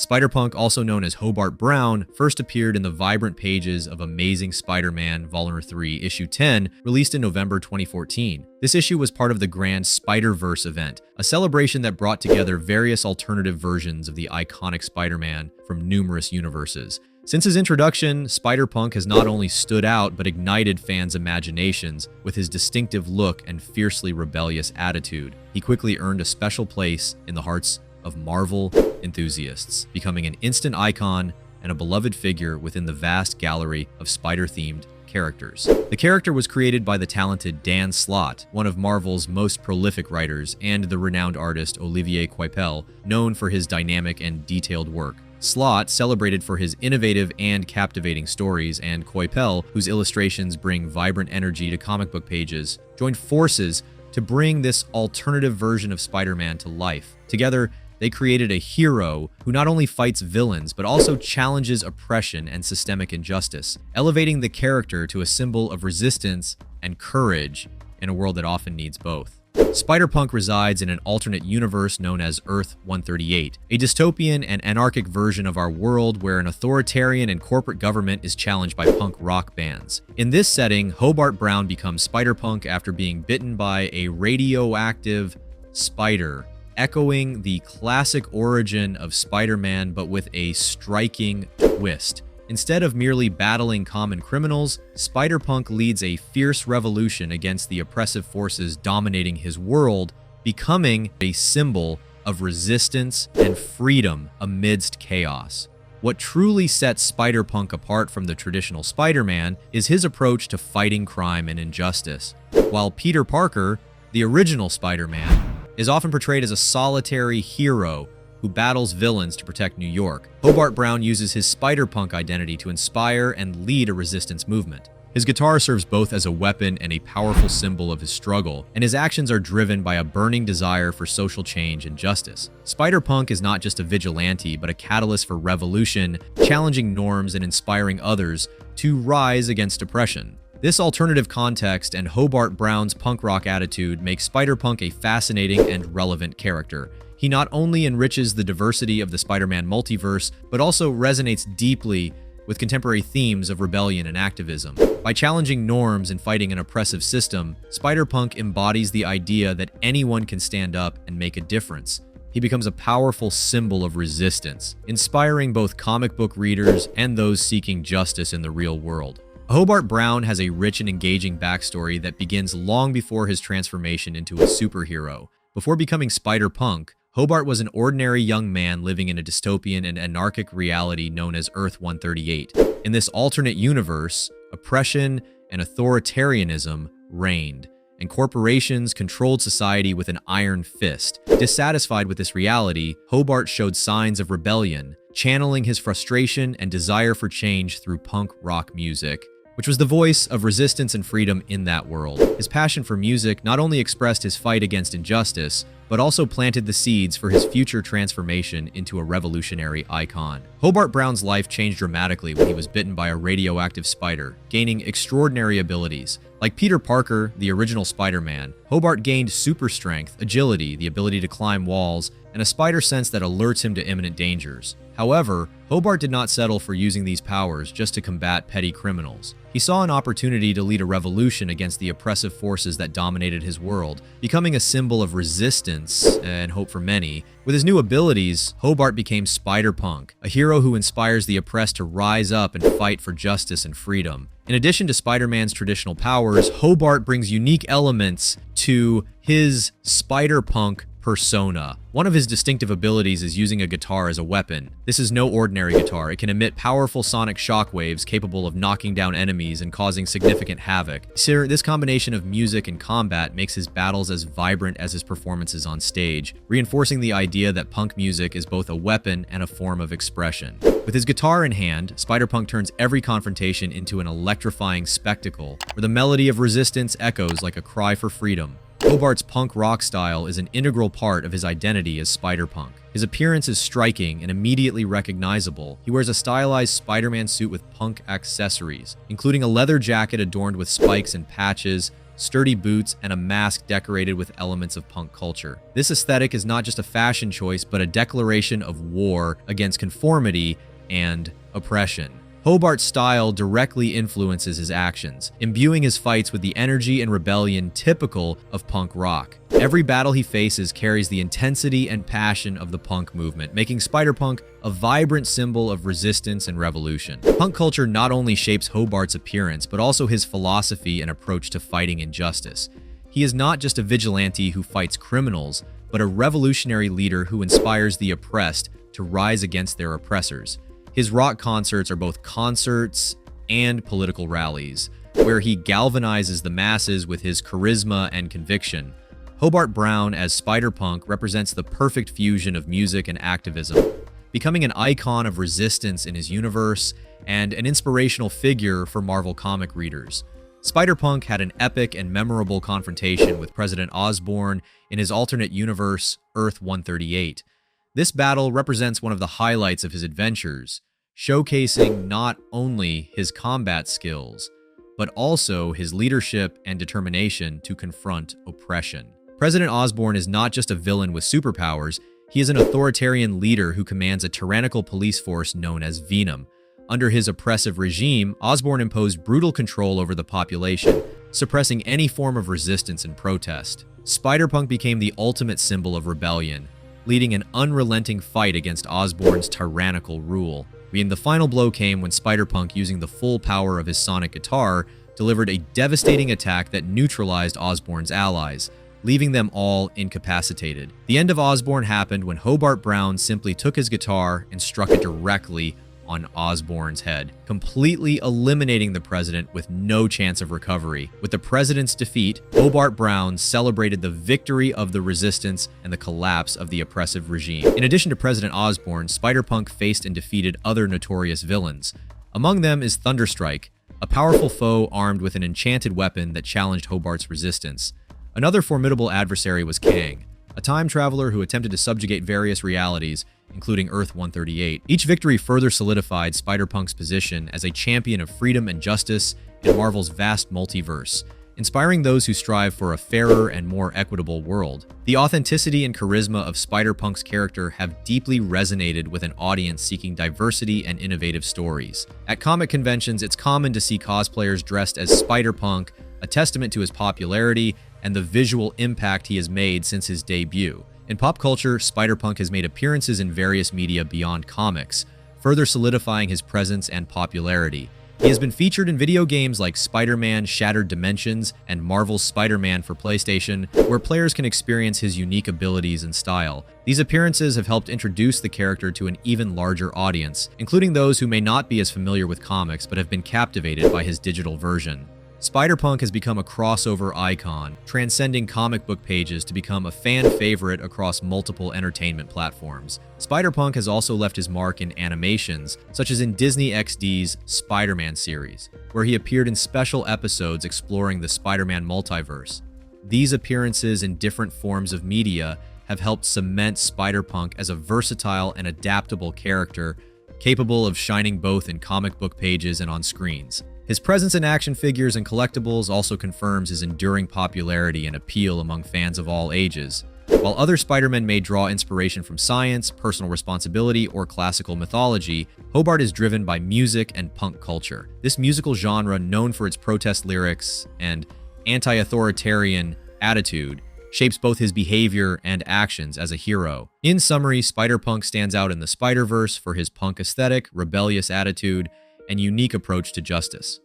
Spider-Punk, also known as Hobart Brown, first appeared in the vibrant pages of Amazing Spider-Man Volume 3, Issue 10, released in November 2014. This issue was part of the grand Spider-Verse event, a celebration that brought together various alternative versions of the iconic Spider-Man from numerous universes. Since his introduction, Spider-Punk has not only stood out but ignited fans' imaginations with his distinctive look and fiercely rebellious attitude. He quickly earned a special place in the hearts of Marvel enthusiasts, becoming an instant icon and a beloved figure within the vast gallery of spider-themed characters. The character was created by the talented Dan Slott, one of Marvel's most prolific writers, and the renowned artist Olivier Coipel, known for his dynamic and detailed work. Slott, celebrated for his innovative and captivating stories, and Coipel, whose illustrations bring vibrant energy to comic book pages, joined forces to bring this alternative version of Spider-Man to life. Together, they created a hero who not only fights villains, but also challenges oppression and systemic injustice, elevating the character to a symbol of resistance and courage in a world that often needs both. Spider-Punk resides in an alternate universe known as Earth-138, a dystopian and anarchic version of our world where an authoritarian and corporate government is challenged by punk rock bands. In this setting, Hobart Brown becomes Spider-Punk after being bitten by a radioactive spider, echoing the classic origin of Spider-Man but with a striking twist. Instead of merely battling common criminals, Spider-Punk leads a fierce revolution against the oppressive forces dominating his world, becoming a symbol of resistance and freedom amidst chaos. What truly sets Spider-Punk apart from the traditional Spider-Man is his approach to fighting crime and injustice. While Peter Parker, the original Spider-Man, is often portrayed as a solitary hero who battles villains to protect New York, Hobart Brown uses his Spider-Punk identity to inspire and lead a resistance movement. His guitar serves both as a weapon and a powerful symbol of his struggle, and his actions are driven by a burning desire for social change and justice. Spider-Punk is not just a vigilante, but a catalyst for revolution, challenging norms and inspiring others to rise against oppression. This alternative context and Hobart Brown's punk rock attitude make Spider-Punk a fascinating and relevant character. He not only enriches the diversity of the Spider-Man multiverse, but also resonates deeply with contemporary themes of rebellion and activism. By challenging norms and fighting an oppressive system, Spider-Punk embodies the idea that anyone can stand up and make a difference. He becomes a powerful symbol of resistance, inspiring both comic book readers and those seeking justice in the real world. Hobart Brown has a rich and engaging backstory that begins long before his transformation into a superhero. Before becoming Spider-Punk, Hobart was an ordinary young man living in a dystopian and anarchic reality known as Earth-138. In this alternate universe, oppression and authoritarianism reigned, and corporations controlled society with an iron fist. Dissatisfied with this reality, Hobart showed signs of rebellion, channeling his frustration and desire for change through punk rock music, which was the voice of resistance and freedom in that world. His passion for music not only expressed his fight against injustice, but also planted the seeds for his future transformation into a revolutionary icon. Hobart Brown's life changed dramatically when he was bitten by a radioactive spider, gaining extraordinary abilities. Like Peter Parker, the original Spider-Man, Hobart gained super strength, agility, the ability to climb walls, and a spider sense that alerts him to imminent dangers. However, Hobart did not settle for using these powers just to combat petty criminals. He saw an opportunity to lead a revolution against the oppressive forces that dominated his world, becoming a symbol of resistance and hope for many. With his new abilities, Hobart became Spider-Punk, a hero who inspires the oppressed to rise up and fight for justice and freedom. In addition to Spider-Man's traditional powers, Hobart brings unique elements to his Spider-Punk persona. One of his distinctive abilities is using a guitar as a weapon. This is no ordinary guitar. It can emit powerful sonic shockwaves capable of knocking down enemies and causing significant havoc. This combination of music and combat makes his battles as vibrant as his performances on stage, reinforcing the idea that punk music is both a weapon and a form of expression. With his guitar in hand, Spider-Punk turns every confrontation into an electrifying spectacle, where the melody of resistance echoes like a cry for freedom. Hobart's punk rock style is an integral part of his identity as Spider-Punk. His appearance is striking and immediately recognizable. He wears a stylized Spider-Man suit with punk accessories, including a leather jacket adorned with spikes and patches, sturdy boots, and a mask decorated with elements of punk culture. This aesthetic is not just a fashion choice, but a declaration of war against conformity and oppression. Hobart's style directly influences his actions, imbuing his fights with the energy and rebellion typical of punk rock. Every battle he faces carries the intensity and passion of the punk movement, making Spider-Punk a vibrant symbol of resistance and revolution. Punk culture not only shapes Hobart's appearance, but also his philosophy and approach to fighting injustice. He is not just a vigilante who fights criminals, but a revolutionary leader who inspires the oppressed to rise against their oppressors. His rock concerts are both concerts and political rallies, where he galvanizes the masses with his charisma and conviction. Hobart Brown as Spider-Punk represents the perfect fusion of music and activism, becoming an icon of resistance in his universe and an inspirational figure for Marvel comic readers. Spider-Punk had an epic and memorable confrontation with President Osborne in his alternate universe, Earth-138. This battle represents one of the highlights of his adventures, showcasing not only his combat skills, but also his leadership and determination to confront oppression. President Osborne is not just a villain with superpowers, he is an authoritarian leader who commands a tyrannical police force known as Venom. Under his oppressive regime, Osborne imposed brutal control over the population, suppressing any form of resistance and protest. Spider-Punk became the ultimate symbol of rebellion, leading an unrelenting fight against Osborne's tyrannical rule. The final blow came when Spider-Punk, using the full power of his sonic guitar, delivered a devastating attack that neutralized Osborne's allies, leaving them all incapacitated. The end of Osborne happened when Hobart Brown simply took his guitar and struck it directly on Osborne's head, completely eliminating the president with no chance of recovery. With the president's defeat, Hobart Brown celebrated the victory of the resistance and the collapse of the oppressive regime. In addition to President Osborne, Spider-Punk faced and defeated other notorious villains. Among them is Thunderstrike, a powerful foe armed with an enchanted weapon that challenged Hobart's resistance. Another formidable adversary was Kang, a time traveler who attempted to subjugate various realities, including Earth-138. Each victory further solidified Spider-Punk's position as a champion of freedom and justice in Marvel's vast multiverse, inspiring those who strive for a fairer and more equitable world. The authenticity and charisma of Spider-Punk's character have deeply resonated with an audience seeking diversity and innovative stories. At comic conventions, it's common to see cosplayers dressed as Spider-Punk, a testament to his popularity and the visual impact he has made since his debut. In pop culture, Spider-Punk has made appearances in various media beyond comics, further solidifying his presence and popularity. He has been featured in video games like Spider-Man Shattered Dimensions and Marvel's Spider-Man for PlayStation, where players can experience his unique abilities and style. These appearances have helped introduce the character to an even larger audience, including those who may not be as familiar with comics but have been captivated by his digital version. Spider-Punk has become a crossover icon, transcending comic book pages to become a fan favorite across multiple entertainment platforms. Spider-Punk has also left his mark in animations, such as in Disney XD's Spider-Man series, where he appeared in special episodes exploring the Spider-Man multiverse. These appearances in different forms of media have helped cement Spider-Punk as a versatile and adaptable character, capable of shining both in comic book pages and on screens. His presence in action figures and collectibles also confirms his enduring popularity and appeal among fans of all ages. While other Spider-Men may draw inspiration from science, personal responsibility, or classical mythology, Hobart is driven by music and punk culture. This musical genre, known for its protest lyrics and anti-authoritarian attitude, shapes both his behavior and actions as a hero. In summary, Spider-Punk stands out in the Spider-Verse for his punk aesthetic, rebellious attitude, and unique approach to justice.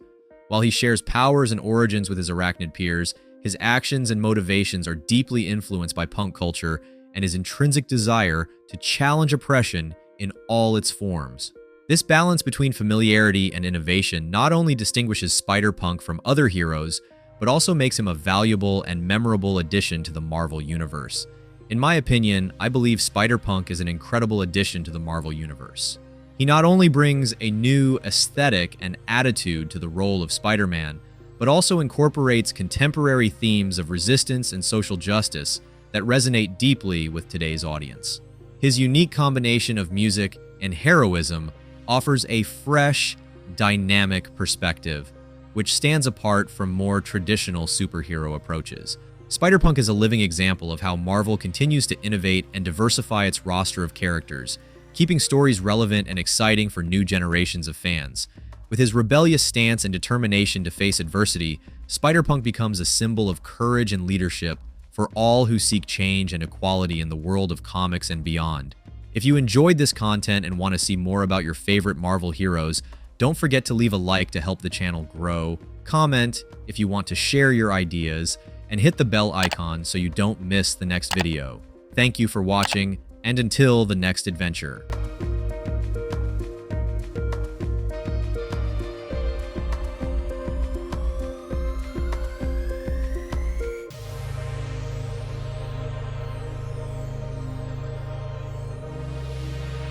While he shares powers and origins with his arachnid peers, his actions and motivations are deeply influenced by punk culture and his intrinsic desire to challenge oppression in all its forms. This balance between familiarity and innovation not only distinguishes Spider-Punk from other heroes, but also makes him a valuable and memorable addition to the Marvel Universe. In my opinion, I believe Spider-Punk is an incredible addition to the Marvel Universe. He not only brings a new aesthetic and attitude to the role of Spider-Man, but also incorporates contemporary themes of resistance and social justice that resonate deeply with today's audience. His unique combination of music and heroism offers a fresh, dynamic perspective, which stands apart from more traditional superhero approaches. Spider-Punk is a living example of how Marvel continues to innovate and diversify its roster of characters, keeping stories relevant and exciting for new generations of fans. With his rebellious stance and determination to face adversity, Spider-Punk becomes a symbol of courage and leadership for all who seek change and equality in the world of comics and beyond. If you enjoyed this content and want to see more about your favorite Marvel heroes, don't forget to leave a like to help the channel grow, comment if you want to share your ideas, and hit the bell icon so you don't miss the next video. Thank you for watching, and until the next adventure.